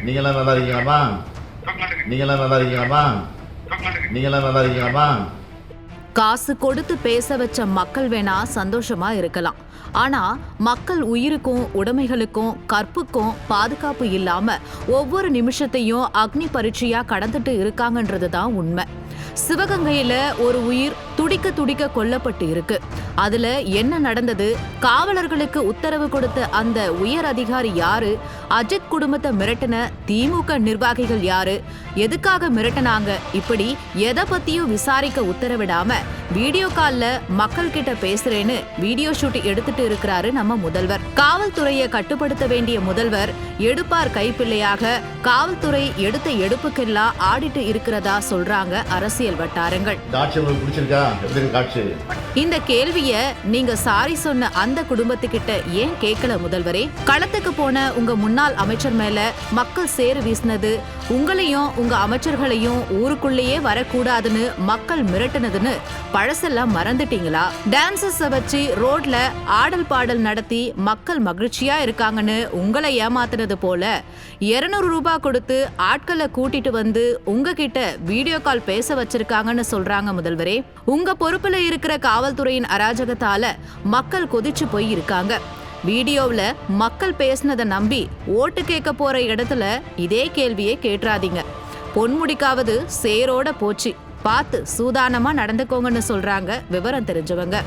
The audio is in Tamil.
நீங்களாம் நல்லா இருக்கீங்களாமா? நீங்களாம் நல்லா இருக்கீங்களாமா? நீங்களாம் நல்லா இருக்கீங்களாமா? காசு கொடுத்து பேச வச்ச மக்கள் வேணா சந்தோஷமா இருக்கலாம். ஆனா மக்கள் உயிருக்கும் உடைமைகளுக்கும் கற்புக்கும் பாதுகாப்பு இல்லாம ஒவ்வொரு நிமிஷத்தையும் அக்னி பரீட்சையா கடந்துட்டு இருக்காங்கன்றது தான் உண்மை. சிவகங்கையில ஒரு உயிர் துடிக்க துடிக்க கொல்லப்பட்டு இருக்கு. அதுல என்ன நடந்தது? காவலர்களுக்கு உத்தரவு கொடுத்த அந்த உயர் அதிகாரி யாரு? அஜித் குடும்பத்தை மிரட்டின திமுக நிர்வாகிகள் யாரு? எதுக்காக மிரட்டினாங்க? இப்படி எதை பத்தியும் விசாரிக்க உத்தரவிடாம வீடியோ கால்ல மக்கள் கிட்ட பேசுறேன்னு வீடியோ ஷூட் எடுத்துட்டு இருக்கிறாரு நம்ம முதல்வர். காவல்துறையை கட்டுப்படுத்த வேண்டிய முதல்வர் எடுப்பார் கைப்பிள்ளையாக காவல்துறை எடுத்த எடுப்புக்கெல்லாம் ஆடிட்டு இருக்கிறதா சொல்றாங்க அரசியல் வட்டாரங்கள். இந்த கேள்விய நீங்க சாரி சொன்ன அந்த குடும்பத்துக்கிட்ட ஏன் கேட்கல முதல்வரே? களத்துக்கு போன உங்க முன்னாள் அமைச்சர் மேல மக்கள் சேறு வீசினது, உங்களையும் உங்க அமைச்சர்களையும் ஊருக்குள்ளேயே வரக்கூடாதுன்னு மக்கள் மிரட்டினதுன்னு பழசெல்லாம் மறந்துட்டீங்களா? டான்சஸ் வச்சு ரோட்ல ஆடல் பாடல் நடத்தி மக்கள் மகிழ்ச்சியா இருக்காங்கன்னு உங்களை ஏமாத்துனது போல 200 ரூபாய் கொடுத்து ஆட்களை கூட்டிட்டு வந்து உங்ககிட்ட வீடியோ கால் பேச வச்சிருக்காங்கன்னு சொல்றாங்க முதல்வரே. உங்க பொறுப்புல இருக்கிற காவல்துறையின் அராஜகத்தால மக்கள் கொதிச்சு போய் இருக்காங்க. வீடியோவில் மக்கள் பேசினதை நம்பி ஓட்டு கேட்க போற இடத்துல இதே கேள்வியே கேட்றாதீங்க. பொன்முடிக்காவது சேரோட போச்சு, பார்த்து சூதானமா நடந்துக்கோங்கன்னு சொல்றாங்க விவரம் தெரிஞ்சவங்க.